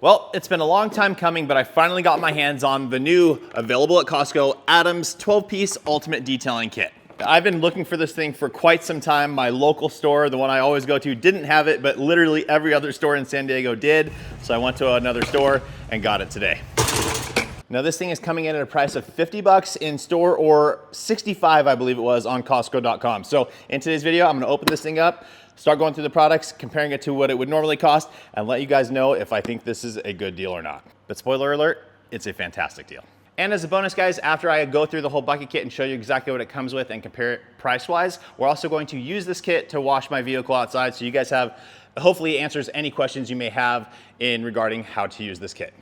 Well, it's been a long time coming, but I finally got my hands on the new, available at Costco, Adams 12-piece Ultimate Detailing Kit. I've been looking for this thing for quite some time. My local store, the one I always go to, didn't have it, but literally every other store in San Diego did. So I went to another store and got it today. Now this thing is coming in at a price of 50 bucks in store or 65, I believe it was, on Costco.com. So in today's video, I'm gonna open this thing up, start going through the products, comparing it to what it would normally cost, and let you guys know if I think this is a good deal or not. But spoiler alert, it's a fantastic deal. And as a bonus, guys, after I go through the whole bucket kit and show you exactly what it comes with and compare it price-wise, we're also going to use this kit to wash my vehicle outside, so you guys have, hopefully answers any questions you may have in regarding how to use this kit.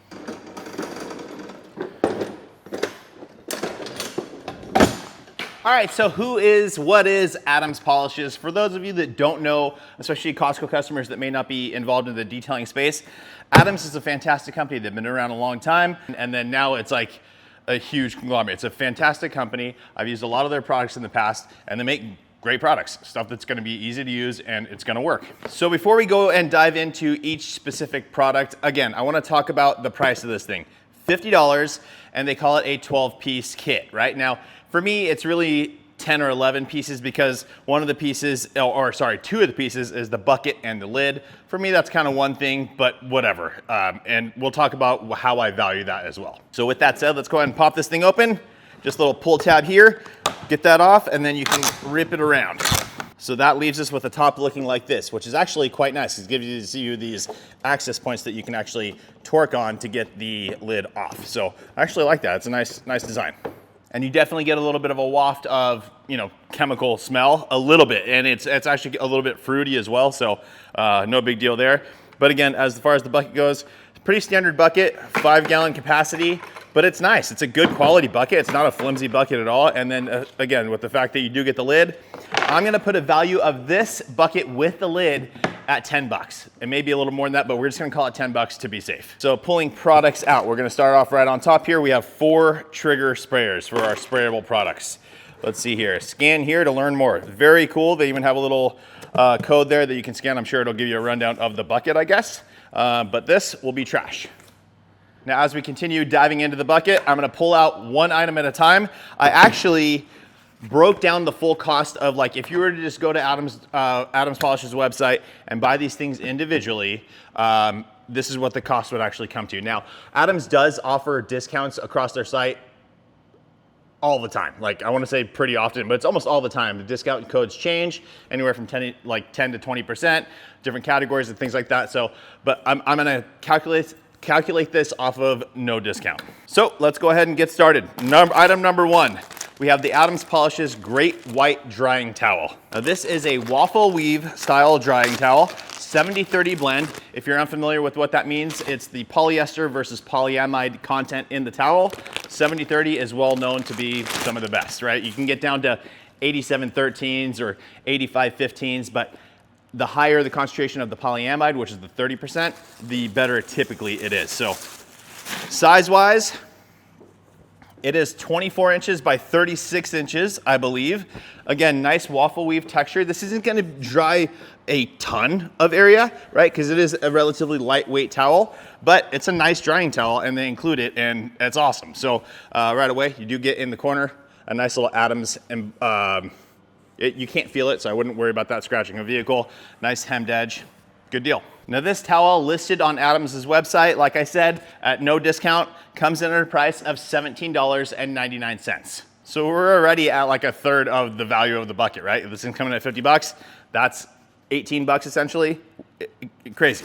All right, so what is Adams Polishes? For those of you that don't know, especially Costco customers that may not be involved in the detailing space, Adams is a fantastic company. They've been around a long time, and then now it's like a huge conglomerate. It's a fantastic company. I've used a lot of their products in the past, and they make great products, stuff that's gonna be easy to use and it's gonna work. So before we go and dive into each specific product, again, I wanna talk about the price of this thing. $50, and they call it a 12-piece kit, right? Now, for me, it's really 10 or 11 pieces because one of the pieces, two of the pieces is the bucket and the lid. For me, that's kind of one thing, but whatever. And we'll talk about how I value that as well. So with that said, let's go ahead and pop this thing open. Just a little pull tab here, get that off, and then you can rip it around. So that leaves us with the top looking like this, which is actually quite nice. It gives you these access points that you can actually torque on to get the lid off. So I actually like that. It's a nice design. And you definitely get a little bit of a waft of, chemical smell, a little bit. And it's actually a little bit fruity as well, so no big deal there. But again, as far as the bucket goes, pretty standard bucket, 5-gallon capacity, but it's nice. It's a good quality bucket. It's not a flimsy bucket at all. And then again, with the fact that you do get the lid, I'm gonna put a value of this bucket with the lid at 10 bucks. It may be a little more than that, but we're just gonna call it 10 bucks to be safe. So pulling products out, we're gonna start off right on top here. We have 4 trigger sprayers for our sprayable products. Let's see here, scan here to learn more. Very cool, they even have a little code there that you can scan. I'm sure it'll give you a rundown of the bucket, I guess. But this will be trash. Now, as we continue diving into the bucket, I'm gonna pull out one item at a time. I actually broke down the full cost of, like, if you were to just go to Adams Polishes website and buy these things individually, this is what the cost would actually come to. Now, Adams does offer discounts across their site all the time. Like, I wanna say pretty often, but it's almost all the time. The discount codes change anywhere from 10 to 20%, different categories and things like that. So, but I'm gonna calculate this off of no discount. So let's go ahead and get started. Item number 1. We have the Adams Polishes Great White Drying Towel. Now this is a waffle weave style drying towel, 70-30 blend. If you're unfamiliar with what that means, it's the polyester versus polyamide content in the towel. 70-30 is well known to be some of the best, right? You can get down to 87-13s or 85-15s, but the higher the concentration of the polyamide, which is the 30%, the better typically it is. So size-wise, it is 24 inches by 36 inches, I believe. Again, nice waffle weave texture. This isn't gonna dry a ton of area, right? Because it is a relatively lightweight towel, but it's a nice drying towel and they include it and it's awesome. So right away, you do get in the corner a nice little Adams, and you can't feel it, so I wouldn't worry about that scratching a vehicle. Nice hemmed edge, good deal. Now this towel listed on Adams's website, like I said, at no discount, comes in at a price of $17.99. So we're already at like a third of the value of the bucket, right? If this thing's coming at 50 bucks, that's 18 bucks essentially. Crazy.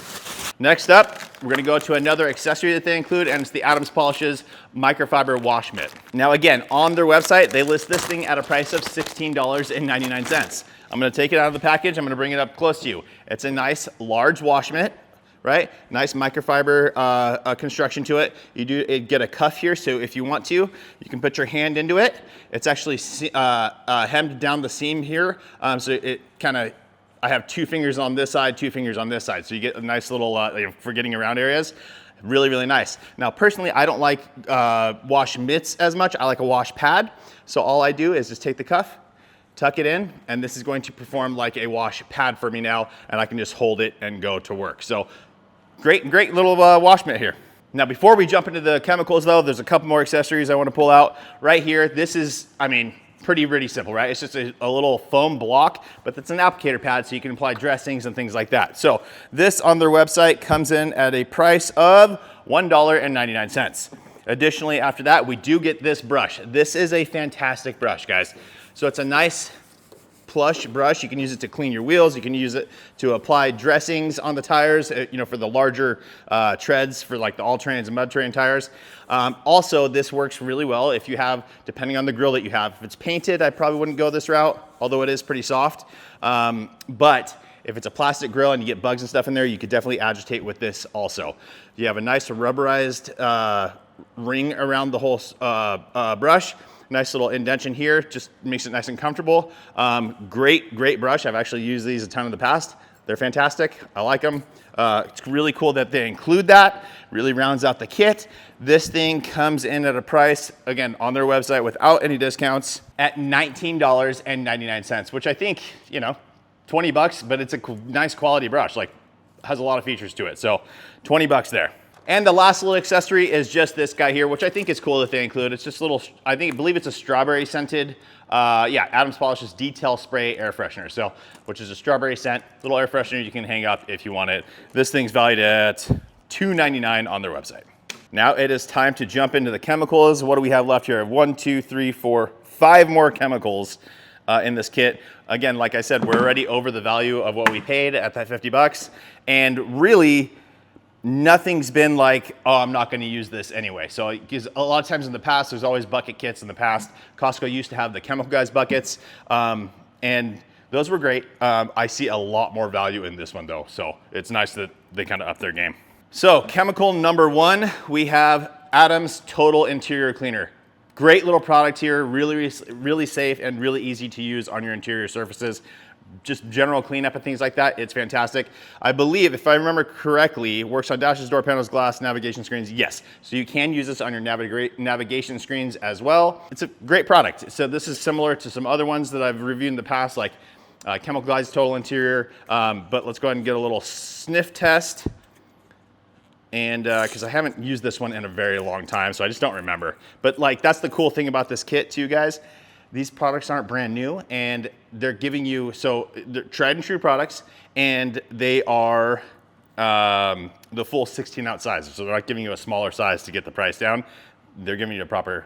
Next up, we're gonna go to another accessory that they include, and it's the Adams Polishes Microfiber Wash Mitt. Now again, on their website, they list this thing at a price of $16.99. I'm gonna take it out of the package, I'm gonna bring it up close to you. It's a nice large wash mitt, right? Nice microfiber construction to it. You do get a cuff here, so if you want to, you can put your hand into it. It's actually hemmed down the seam here, so it kind of, I have 2 fingers on this side, 2 fingers on this side, so you get a nice little, for getting around areas. Really, really nice. Now, personally, I don't like wash mitts as much. I like a wash pad. So all I do is just take the cuff, tuck it in, and this is going to perform like a wash pad for me now, and I can just hold it and go to work. So great little wash mitt here. Now, before we jump into the chemicals though, there's a couple more accessories I want to pull out. Right here, this is, I mean, pretty simple, right? It's just a little foam block, but it's an applicator pad so you can apply dressings and things like that. So this on their website comes in at a price of $1.99. Additionally, after that, we do get this brush. This is a fantastic brush, guys. So it's a nice plush brush. You can use it to clean your wheels. You can use it to apply dressings on the tires, you know, for the larger treads, for like the all-terrains and mud-terrain tires. Also, this works really well if you have, depending on the grill that you have. If it's painted, I probably wouldn't go this route, although it is pretty soft. But if it's a plastic grill and you get bugs and stuff in there, you could definitely agitate with this also. You have a nice rubberized ring around the whole brush. Nice little indentation here, just makes it nice and comfortable. Great brush. I've actually used these a ton in the past. They're fantastic. I like them. It's really cool that they include that. Really rounds out the kit. This thing comes in at a price, again, on their website without any discounts, at $19.99, which I think, you know, 20 bucks, but it's a nice quality brush. Like, has a lot of features to it. So 20 bucks there. And the last little accessory is just this guy here, which I think is cool that they include. It's just a little, I believe it's a strawberry scented, yeah, Adams Polish's Detail Spray Air Freshener. So, which is a strawberry scent, little air freshener you can hang up if you want it. This thing's valued at $2.99 on their website. Now it is time to jump into the chemicals. What do we have left here? 1, 2, 3, 4, 5 more chemicals in this kit. Again, like I said, we're already over the value of what we paid at that 50 bucks. And really, nothing's been like, oh, I'm not going to use this anyway. So, because a lot of times in the past, there's always bucket kits in the past. Costco used to have the Chemical Guys buckets, and those were great. I see a lot more value in this one though, so it's nice that they kind of up their game. So, chemical number 1, we have Adams Total Interior Cleaner. Great little product here, really safe and really easy to use on your interior surfaces. Just general cleanup and things like that, it's fantastic. I believe, if I remember correctly, works on dashes, door panels, glass, navigation screens. Yes, so you can use this on your navigation screens as well. It's a great product. So this is similar to some other ones that I've reviewed in the past, like Chemical Guys Total Interior. But let's go ahead and get a little sniff test. And because I haven't used this one in a very long time, so I just don't remember. But like, that's the cool thing about this kit too, guys. These products aren't brand new, and they're giving you, so they're tried and true products, and they are the full 16-ounce size. So they're not giving you a smaller size to get the price down. They're giving you a proper,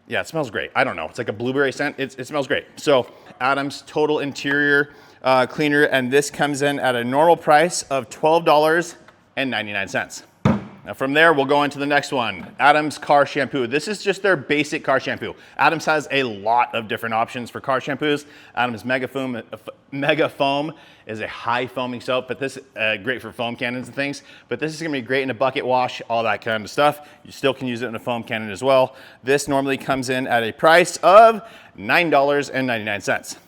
yeah, it smells great. I don't know, it's like a blueberry scent. It smells great. So Adams Total Interior Cleaner, and this comes in at a normal price of $12.99. Now from there, we'll go into the next one, Adams Car Shampoo. This is just their basic car shampoo. Adams has a lot of different options for car shampoos. Adams Mega Foam is a high foaming soap, but this is great for foam cannons and things. But this is gonna be great in a bucket wash, all that kind of stuff. You still can use it in a foam cannon as well. This normally comes in at a price of $9.99.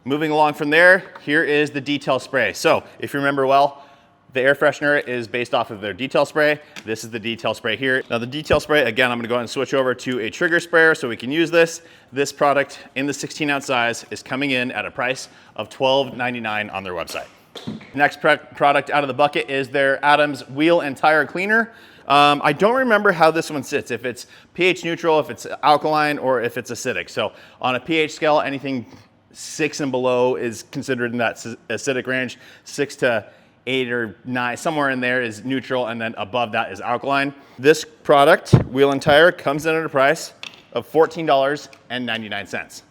Moving along from there, here is the Detail Spray. So if you remember well, the air freshener is based off of their Detail Spray. This is the Detail Spray here. Now the Detail Spray, again, I'm gonna go ahead and switch over to a trigger sprayer so we can use this. This product in the 16-ounce size is coming in at a price of $12.99 on their website. Next product out of the bucket is their Adams Wheel and Tire Cleaner. I don't remember how this one sits, if it's pH neutral, if it's alkaline, or if it's acidic. So on a pH scale, anything 6 and below is considered in that acidic range. 6 to 8 or 9, somewhere in there is neutral, and then above that is alkaline. This product, Wheel and Tire, comes in at a price of $14.99.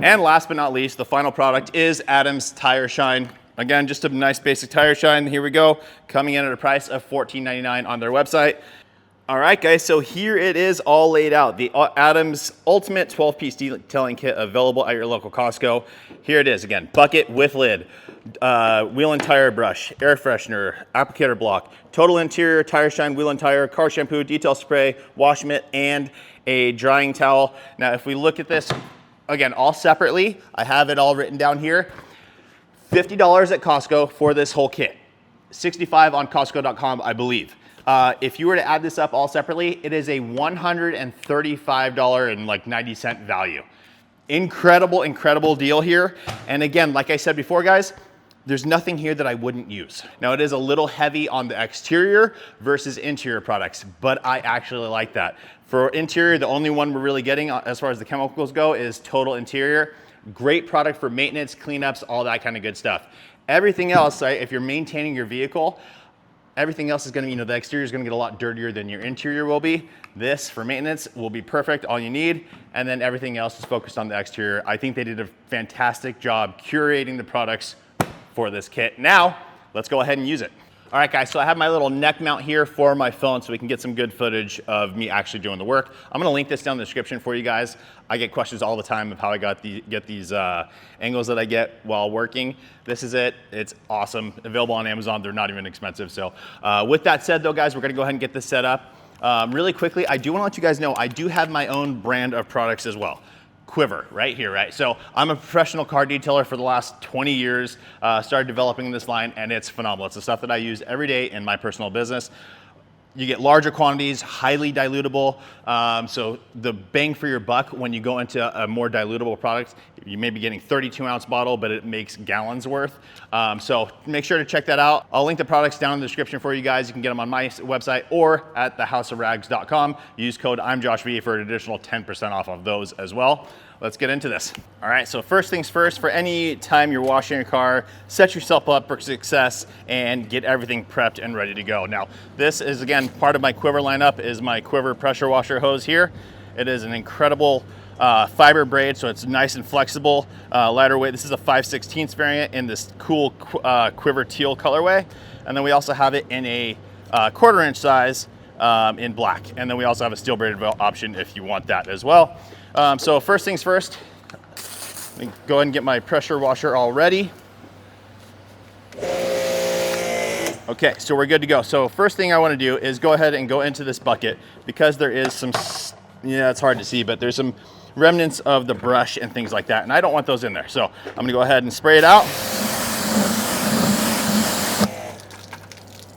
And last but not least, the final product is Adams Tire Shine. Again, just a nice basic tire shine. Here we go, coming in at a price of $14.99 on their website. All right, guys, so here it is all laid out. The Adams Ultimate 12-piece detailing kit available at your local Costco. Here it is, again, bucket with lid, wheel and tire brush, air freshener, applicator block, total interior, tire shine, wheel and tire, car shampoo, detail spray, wash mitt, and a drying towel. Now, if we look at this, again, all separately, I have it all written down here. $50 at Costco for this whole kit. $65 on Costco.com, I believe. If you were to add this up all separately, it is a $135.90 value. Incredible, incredible deal here. And again, like I said before, guys, there's nothing here that I wouldn't use. Now it is a little heavy on the exterior versus interior products, but I actually like that. For interior, the only one we're really getting as far as the chemicals go is Total Interior. Great product for maintenance, cleanups, all that kind of good stuff. Everything else, right, if you're maintaining your vehicle, everything else is gonna, the exterior is gonna get a lot dirtier than your interior will be. This, for maintenance, will be perfect, all you need, and then everything else is focused on the exterior. I think they did a fantastic job curating the products for this kit. Now, let's go ahead and use it. All right, guys, so I have my little neck mount here for my phone so we can get some good footage of me actually doing the work. I'm gonna link this down in the description for you guys. I get questions all the time of how I get these angles that I get while working. This is it, it's awesome. Available on Amazon, they're not even expensive. So with that said though, guys, we're gonna go ahead and get this set up. Really quickly, I do wanna let you guys know, I do have my own brand of products as well. Quiver, right here, right? So I'm a professional car detailer for the last 20 years, started developing this line, and it's phenomenal. It's the stuff that I use every day in my personal business. You get larger quantities, highly dilutable. So the bang for your buck when you go into a more dilutable product, you may be getting 32-ounce bottle, but it makes gallons worth. So make sure to check that out. I'll link the products down in the description for you guys. You can get them on my website or at thehouseofrags.com. Use code I'mJoshV for an additional 10% off of those as well. Let's get into this. All right, so first things first, for any time you're washing your car, set yourself up for success and get everything prepped and ready to go. Now, this is, again, part of my Quiver lineup is my Quiver pressure washer hose here. It is an incredible fiber braid, so it's nice and flexible, lighter weight. This is a 5/16 variant in this cool Quiver teal colorway. And then we also have it in a 1/4 inch size in black. And then we also have a steel braided option if you want that as well. So first things first, let me go ahead and get my pressure washer all ready. Okay, so we're good to go. So first thing I want to do is go ahead and go into this bucket because there is some, it's hard to see, but there's some remnants of the brush and things like that, and I don't want those in there. So I'm going to go ahead and spray it out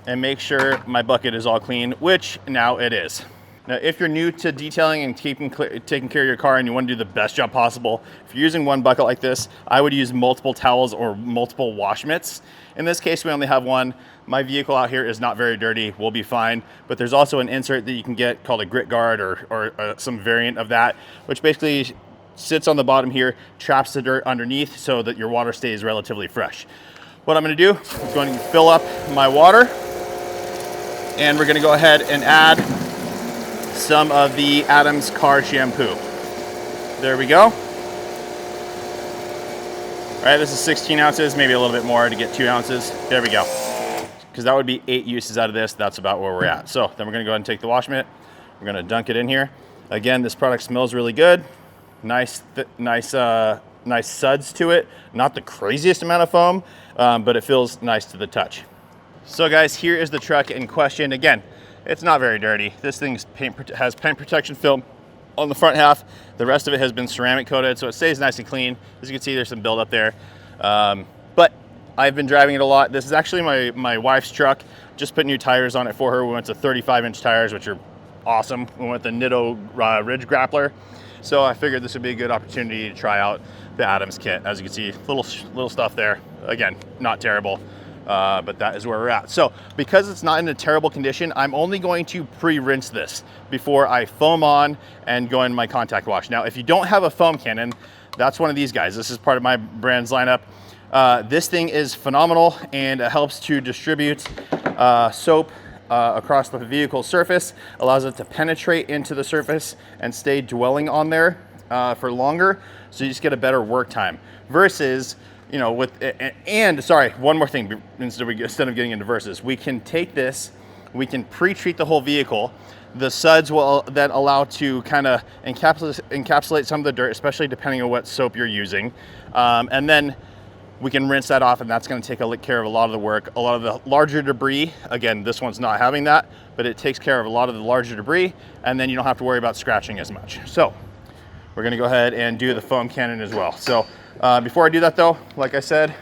and make sure my bucket is all clean, which now it is. Now, if you're new to detailing and taking care of your car and you want to do the best job possible, if you're using one bucket like this, I would use multiple towels or multiple wash mitts. In this case, we only have one. My vehicle out here is not very dirty, we'll be fine. But there's also an insert that you can get called a grit guard or some variant of that, which basically sits on the bottom here, traps the dirt underneath so that your water stays relatively fresh. What I'm gonna do is going to fill up my water, and we're gonna go ahead and add some of the Adams Car Shampoo. There we go. All right, this is 16 ounces, maybe a little bit more to get 2 ounces. There we go. Because that would be 8 uses out of this. That's about where we're at. So then we're gonna go ahead and take the wash mitt. We're gonna dunk it in here. Again, this product smells really good. Nice suds to it. Not the craziest amount of foam, but it feels nice to the touch. So guys, here is the truck in question. Again, it's not very dirty. This thing has paint protection film on the front half. The rest of it has been ceramic coated, so it stays nice and clean. As you can see, there's some buildup there. But I've been driving it a lot. This is actually my wife's truck. Just put new tires on it for her. We went to 35-inch tires, which are awesome. We went with the Nitto Ridge Grappler. So I figured this would be a good opportunity to try out the Adams kit. As you can see, little stuff there. Again, not terrible. But that is where we're at. So because it's not in a terrible condition, I'm only going to pre-rinse this before I foam on and go in my contact wash. Now, if you don't have a foam cannon, that's one of these guys. This is part of my brand's lineup. This thing is phenomenal, and it helps to distribute soap across the vehicle surface, allows it to penetrate into the surface and stay dwelling on there for longer, so you just get a better work time versus, you know, sorry, one more thing instead of getting into verses. We can take this, we can pre-treat the whole vehicle. The suds will then allow to kind of encapsulate some of the dirt, especially depending on what soap you're using. And then we can rinse that off, and that's gonna take care of a lot of the work. A lot of the larger debris, again, this one's not having that, but it takes care of a lot of the larger debris, and then you don't have to worry about scratching as much. So we're gonna go ahead and do the foam cannon as well. So before I do that though, like I said,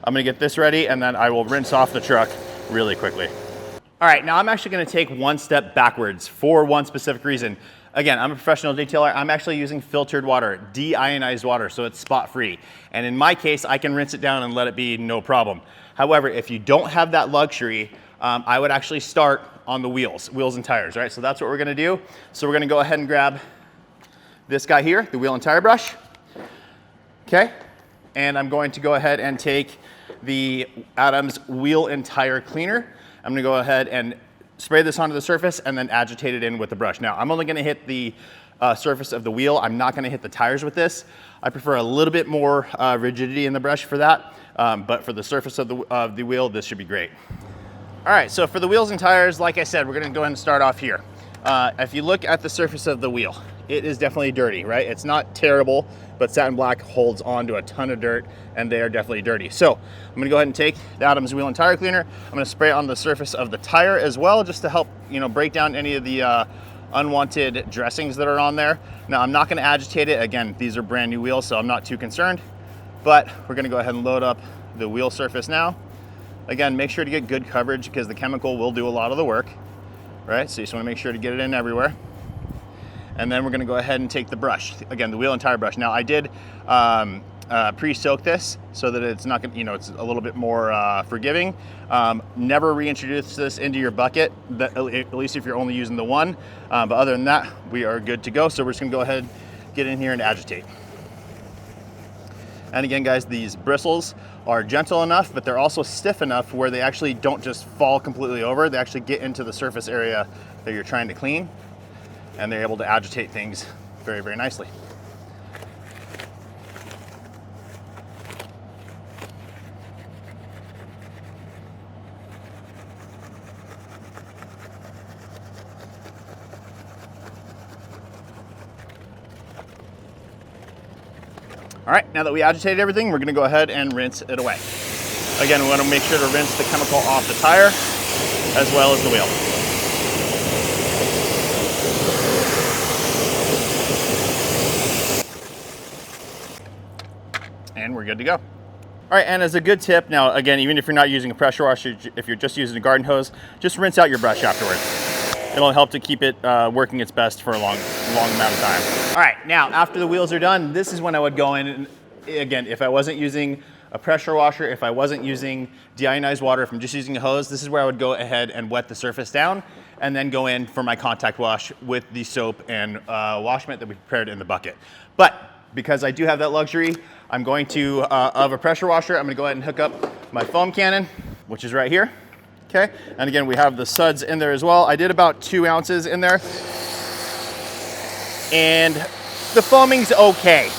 I'm gonna get this ready, and then I will rinse off the truck really quickly. All right, now I'm actually gonna take one step backwards for one specific reason. Again, I'm a professional detailer. I'm actually using filtered water, deionized water, so it's spot free. And in my case, I can rinse it down and let it be no problem. However, if you don't have that luxury, I would actually start on the wheels and tires, right? So that's what we're gonna do. So we're gonna go ahead and grab this guy here, the wheel and tire brush, okay? And I'm going to go ahead and take the Adams wheel and tire cleaner. I'm gonna go ahead and spray this onto the surface and then agitate it in with the brush. Now, I'm only gonna hit the surface of the wheel. I'm not gonna hit the tires with this. I prefer a little bit more rigidity in the brush for that, but for the surface of the wheel, this should be great. All right, so for the wheels and tires, like I said, we're gonna go ahead and start off here. If you look at the surface of the wheel, it is definitely dirty, right? It's not terrible, but satin black holds on to a ton of dirt, and they are definitely dirty. So I'm gonna go ahead and take the Adams wheel and tire cleaner. I'm gonna spray it on the surface of the tire as well, just to help, break down any of the unwanted dressings that are on there. Now, I'm not gonna agitate it. Again, these are brand new wheels, so I'm not too concerned, but we're gonna go ahead and load up the wheel surface now. Again, make sure to get good coverage because the chemical will do a lot of the work, right? So you just wanna make sure to get it in everywhere. And then we're gonna go ahead and take the brush. Again, the wheel and tire brush. Now I did pre-soak this so that it's not gonna, it's a little bit more forgiving. Never reintroduce this into your bucket, at least if you're only using the one. But other than that, we are good to go. So we're just gonna go ahead, get in here and agitate. And again, guys, these bristles are gentle enough, but they're also stiff enough where they actually don't just fall completely over. They actually get into the surface area that you're trying to clean, and they're able to agitate things very, very nicely. All right, now that we agitated everything, we're gonna go ahead and rinse it away. Again, we wanna make sure to rinse the chemical off the tire as well as the wheel. And we're good to go. All right, and as a good tip, now again, even if you're not using a pressure washer, if you're just using a garden hose, just rinse out your brush afterwards. It'll help to keep it working its best for a long amount of time. All right, now after the wheels are done, this is when I would go in, and again, if I wasn't using a pressure washer, if I wasn't using deionized water, if I'm just using a hose, this is where I would go ahead and wet the surface down and then go in for my contact wash with the soap and wash mitt that we prepared in the bucket. But because I do have that luxury, I'm going to, of a pressure washer, I'm gonna go ahead and hook up my foam cannon, which is right here, okay? And again, we have the suds in there as well. I did about 2 ounces in there. And the foaming's okay.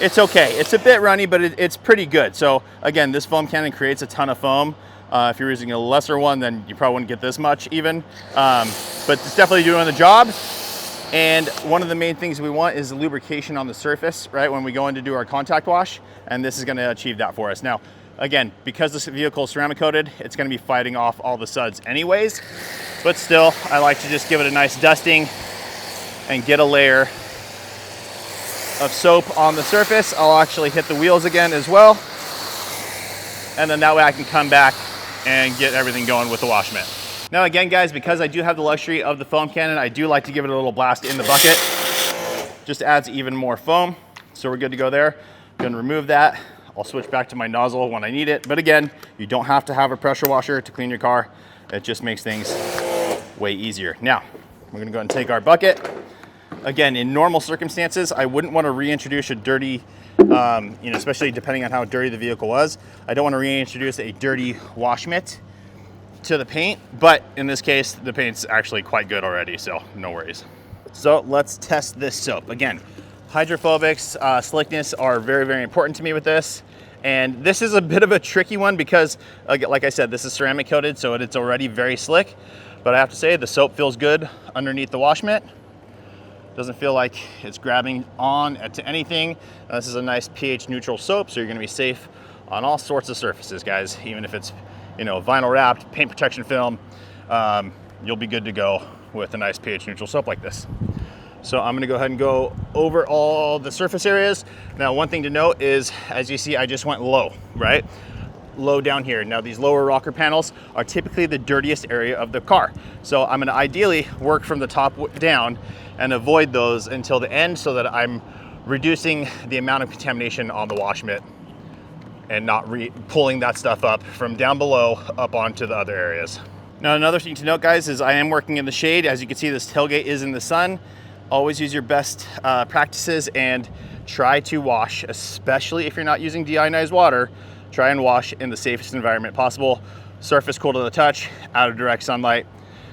It's okay. It's a bit runny, but it's pretty good. So again, this foam cannon creates a ton of foam. If you're using a lesser one, then you probably wouldn't get this much even. But it's definitely doing the job. And one of the main things we want is lubrication on the surface, right? When we go in to do our contact wash, and this is gonna achieve that for us. Now, again, because this vehicle is ceramic coated, it's gonna be fighting off all the suds anyways, but still, I like to just give it a nice dusting and get a layer of soap on the surface. I'll actually hit the wheels again as well. And then that way I can come back and get everything going with the wash mitt. Now again, guys, because I do have the luxury of the foam cannon, I do like to give it a little blast in the bucket. Just adds even more foam. So we're good to go there. Gonna remove that. I'll switch back to my nozzle when I need it. But again, you don't have to have a pressure washer to clean your car. It just makes things way easier. Now, we're gonna go ahead and take our bucket. Again, in normal circumstances, I wouldn't want to reintroduce a dirty, especially depending on how dirty the vehicle was. I don't want to reintroduce a dirty wash mitt to the paint, but in this case, the paint's actually quite good already, so no worries. So let's test this soap. Again, hydrophobics, slickness are very, very important to me with this. And this is a bit of a tricky one because, like I said, this is ceramic coated, so it's already very slick. But I have to say, the soap feels good underneath the wash mitt. Doesn't feel like it's grabbing on to anything. This is a nice pH neutral soap, so you're gonna be safe on all sorts of surfaces, guys. Even if it's, vinyl wrapped, paint protection film, you'll be good to go with a nice pH neutral soap like this. So I'm gonna go ahead and go over all the surface areas. Now, one thing to note is, as you see, I just went low, right? low down here. Now these lower rocker panels are typically the dirtiest area of the car. So I'm gonna ideally work from the top down and avoid those until the end so that I'm reducing the amount of contamination on the wash mitt and not pulling that stuff up from down below up onto the other areas. Now another thing to note, guys, is I am working in the shade. As you can see, this tailgate is in the sun. Always use your best practices and try to wash, especially if you're not using deionized water, try and wash in the safest environment possible. Surface cool to the touch, out of direct sunlight.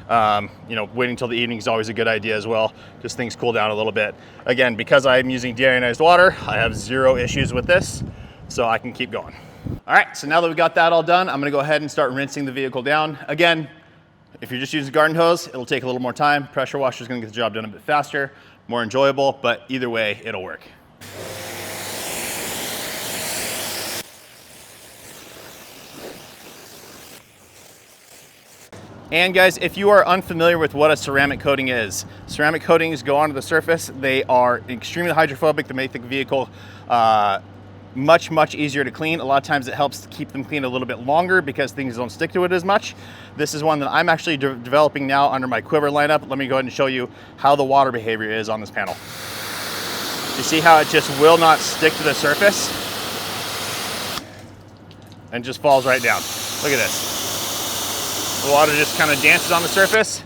You know, waiting until the evening is always a good idea as well, just things cool down a little bit. Again, because I'm using deionized water, I have zero issues with this, so I can keep going. All right, so now that we got that all done, I'm gonna go ahead and start rinsing the vehicle down. Again, if you're just using garden hose, it'll take a little more time. Pressure washer is gonna get the job done a bit faster, more enjoyable, but either way, it'll work. And guys, if you are unfamiliar with what a ceramic coating is, ceramic coatings go onto the surface. They are extremely hydrophobic. They make the vehicle much easier to clean. A lot of times it helps to keep them clean a little bit longer because things don't stick to it as much. This is one that I'm actually developing now under my Quiver lineup. Let me go ahead and show you how the water behavior is on this panel. You see how it just will not stick to the surface and just falls right down. Look at this. The water just kind of dances on the surface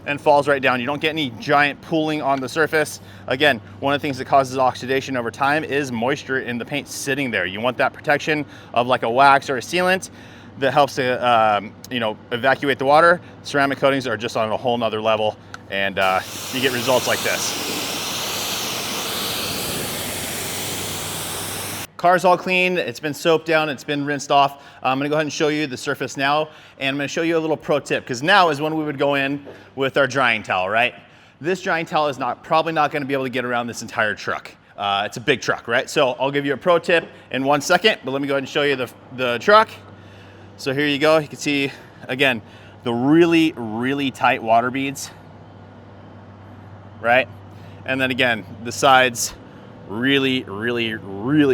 and falls right down. You don't get any giant pooling on the surface. Again, one of the things that causes oxidation over time is moisture in the paint sitting there. You want that protection of like a wax or a sealant that helps to you know, evacuate the water. Ceramic coatings are just on a whole nother level, and you get results like this. Car's all clean, it's been soaped down, it's been rinsed off. I'm gonna go ahead and show you the surface now, and I'm gonna show you a little pro tip, because now is when we would go in with our drying towel, right? This drying towel is probably not gonna be able to get around this entire truck. It's a big truck, right? So I'll give you a pro tip in 1 second, but let me go ahead and show you the truck. So here you go, you can see, again, the really tight water beads, right? And then again, the sides, really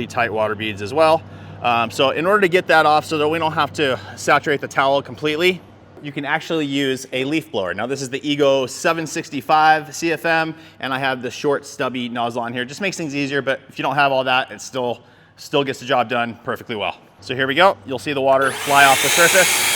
tight water beads as well. So in order to get that off so that we don't have to saturate the towel completely, you can actually use a leaf blower. Now this is the Ego 765 CFM, and I have the short stubby nozzle on here. Just makes things easier, but if you don't have all that, it still gets the job done perfectly well. So here we go. You'll see the water fly off the surface.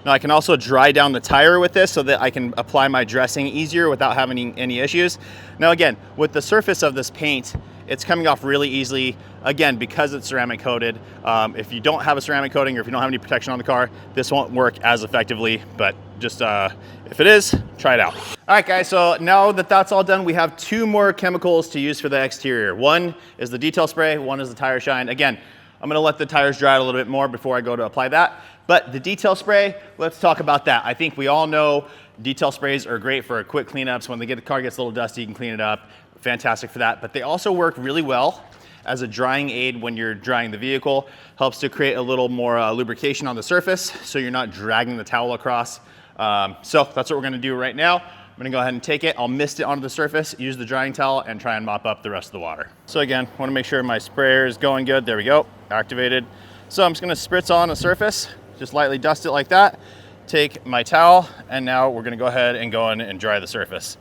Now I can also dry down the tire with this so that I can apply my dressing easier without having any issues. Now again, with the surface of this paint, it's coming off really easily, again, because it's ceramic coated. If you don't have a ceramic coating or if you don't have any protection on the car, this won't work as effectively, but just if it is, try it out. All right guys, so now that that's all done, we have 2 more chemicals to use for the exterior. One is the detail spray, one is the tire shine. Again, I'm gonna let the tires dry a little bit more before I go to apply that. But the detail spray, let's talk about that. I think we all know detail sprays are great for quick cleanups. When the car gets a little dusty, you can clean it up. Fantastic for that. But they also work really well as a drying aid when you're drying the vehicle. Helps to create a little more lubrication on the surface so you're not dragging the towel across. So that's what we're gonna do right now. I'm gonna go ahead and take it, I'll mist it onto the surface, use the drying towel, and try and mop up the rest of the water. So again, wanna make sure my sprayer is going good. There we go, activated. So I'm just gonna spritz on the surface, just lightly dust it like that, take my towel, and now we're gonna go ahead and go in and dry the surface.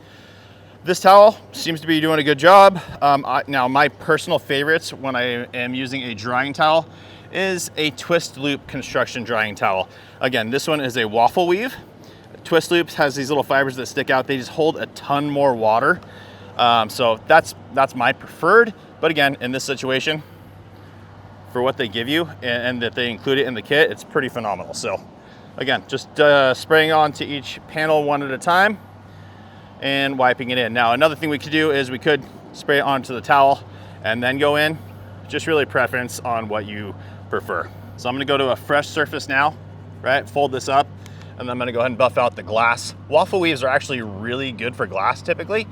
This towel seems to be doing a good job. Now my personal favorites when I am using a drying towel is a twist loop construction drying towel. Again, this one is a waffle weave. Twist loops has these little fibers that stick out. They just hold a ton more water. So that's my preferred. But again, in this situation, for what they give you and that they include it in the kit, it's pretty phenomenal. So again, just spraying onto each panel one at a time and wiping it in. Now, another thing we could do is we could spray it onto the towel and then go in. Just really preference on what you prefer. So I'm gonna go to a fresh surface now, right? Fold this up, and then I'm gonna go ahead and buff out the glass. Waffle weaves are actually really good for glass typically.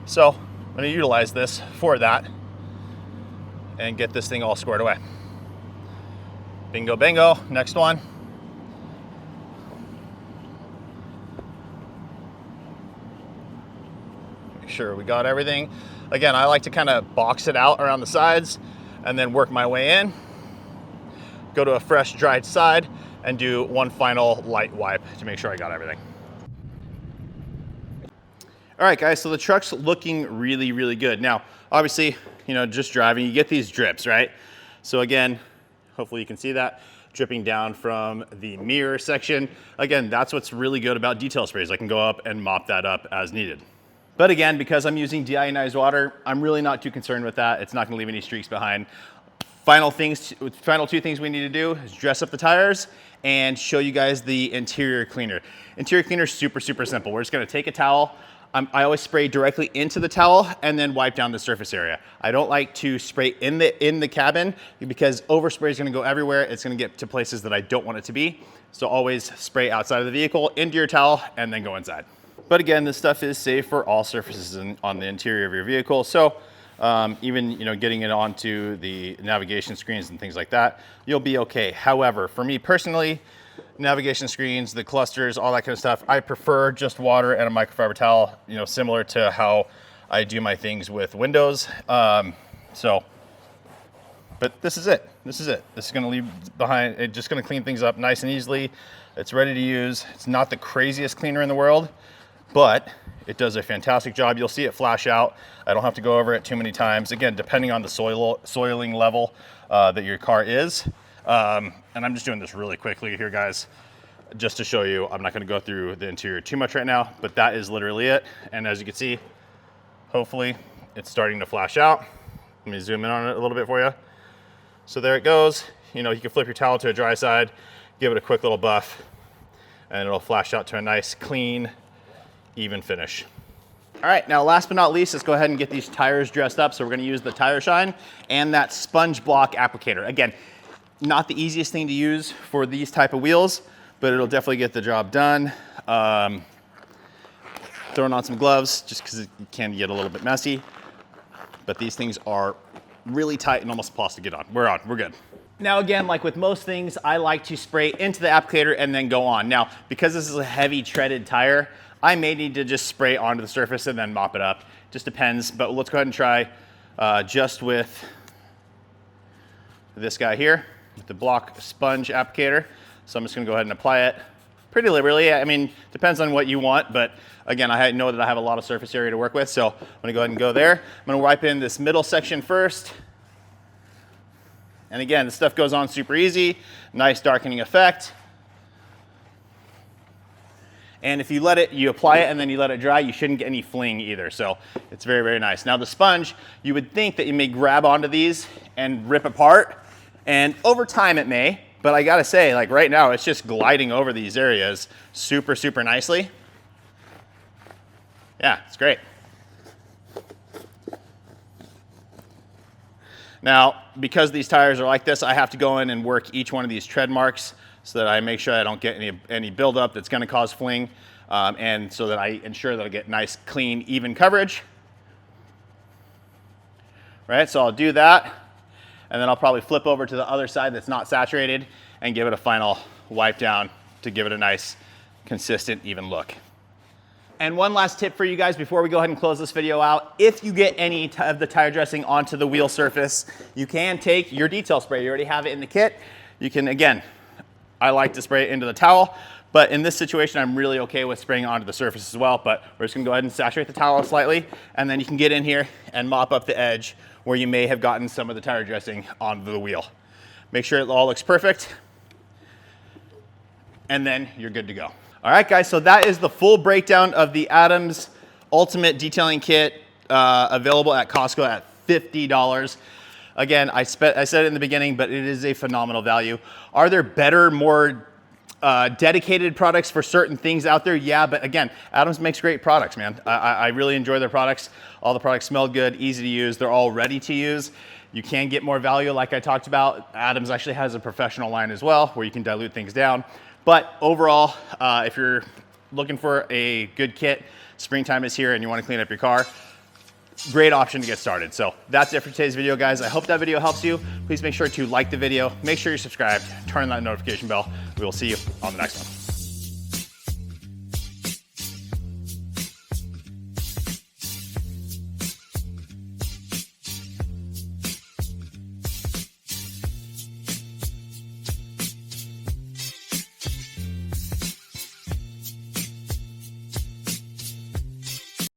So I'm gonna utilize this for that and get this thing all squared away. Bingo, bingo, next one. sure we got everything. Again, I like to kind of box it out around the sides and then work my way in, go to a fresh dried side, and do one final light wipe to make sure I got everything. All right, guys, so the truck's looking really, really good. Now, obviously, you know, just driving, you get these drips, right? So again, hopefully you can see that dripping down from the mirror section. Again, that's what's really good about detail sprays. I can go up and mop that up as needed. But again, because I'm using deionized water, I'm really not too concerned with that. It's not gonna leave any streaks behind. Final two things we need to do is dress up the tires and show you guys the interior cleaner. Interior cleaner is super, super simple. We're just gonna take a towel. I always spray directly into the towel and then wipe down the surface area. I don't like to spray in the cabin because overspray is gonna go everywhere. It's gonna get to places that I don't want it to be. So always spray outside of the vehicle, into your towel, and then go inside. But again, this stuff is safe for all surfaces on the interior of your vehicle. So even, you know, getting it onto the navigation screens and things like that, you'll be okay. However, for me personally, navigation screens, the clusters, all that kind of stuff, I prefer just water and a microfiber towel, you know, similar to how I do my things with Windows. But this is it. This is gonna leave behind, it's just gonna clean things up nice and easily. It's ready to use. It's not the craziest cleaner in the world, but it does a fantastic job. You'll see it flash out. I don't have to go over it too many times. Again, depending on the soiling level that your car is. And I'm just doing this really quickly here, guys, just to show you. I'm not gonna go through the interior too much right now, but that is literally it. And as you can see, hopefully it's starting to flash out. Let me zoom in on it a little bit for you. So there it goes. You know, you can flip your towel to a dry side, give it a quick little buff, and it'll flash out to a nice, clean, even finish. All right, now last but not least, let's go ahead and get these tires dressed up. So we're gonna use the tire shine and that sponge block applicator. Again, not the easiest thing to use for these type of wheels, but it'll definitely get the job done. Throwing on some gloves just because it can get a little bit messy, but these things are really tight and almost impossible to get on. We're good. Now again, like with most things, I like to spray into the applicator and then go on. Now, because this is a heavy treaded tire, I may need to just spray onto the surface and then mop it up. Just depends, but let's go ahead and try just with this guy here, with the block sponge applicator. So I'm just gonna go ahead and apply it pretty liberally. I mean, depends on what you want, but again, I know that I have a lot of surface area to work with, so I'm gonna go ahead and go there. I'm gonna wipe in this middle section first. And again, this stuff goes on super easy, nice darkening effect. And if you apply it and then you let it dry, you shouldn't get any fling either. So it's very, very nice. Now the sponge, you would think that you may grab onto these and rip apart. And over time it may, but I gotta say, like right now, it's just gliding over these areas super, super nicely. Yeah, it's great. Now, because these tires are like this, I have to go in and work each one of these tread marks so that I make sure I don't get any buildup that's gonna cause fling, and so that I ensure that I get nice, clean, even coverage. Right, so I'll do that, and then I'll probably flip over to the other side that's not saturated and give it a final wipe down to give it a nice, consistent, even look. And one last tip for you guys before we go ahead and close this video out. If you get any of the tire dressing onto the wheel surface, you can take your detail spray. You already have it in the kit. You can, again, I like to spray it into the towel, but in this situation, I'm really okay with spraying onto the surface as well, but we're just gonna go ahead and saturate the towel slightly, and then you can get in here and mop up the edge where you may have gotten some of the tire dressing onto the wheel. Make sure it all looks perfect, and then you're good to go. All right, guys, so that is the full breakdown of the Adams Ultimate Detailing Kit, available at Costco at $50. Again, I said it in the beginning, but it is a phenomenal value. Are there better, more dedicated products for certain things out there? Yeah, but again, Adams makes great products, man. I really enjoy their products. All the products smell good, easy to use. They're all ready to use. You can get more value like I talked about. Adams actually has a professional line as well where you can dilute things down. But overall, if you're looking for a good kit, springtime is here and you want to clean up your car, great option to get started. So that's it for today's video, guys. I hope that video helps you. Please make sure to like the video, make sure you're subscribed, turn on that notification bell. We will see you on the next one.